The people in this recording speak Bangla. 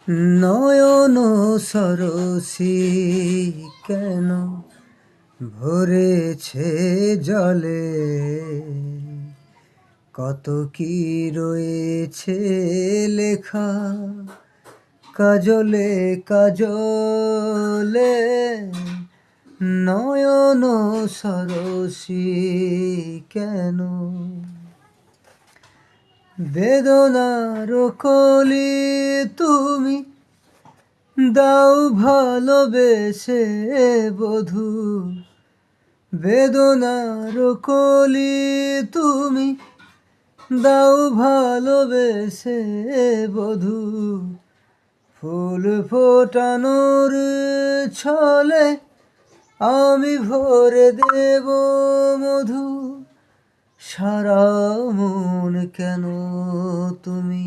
নয়ন সরসী কেন ভরেছে জলে, কত কি রয়েছে লেখা কাজলে কাজলে। নয়ন সরসী কেন, বেদনার কলি তুমি দাও ভালোবেসে বধূ, বেদনার কলি তুমি দাও ভালোবেসে বধূ। ফুল ফোটানোর ছলে আমি ভরে দেব মধু, সারা মন কেন তুমি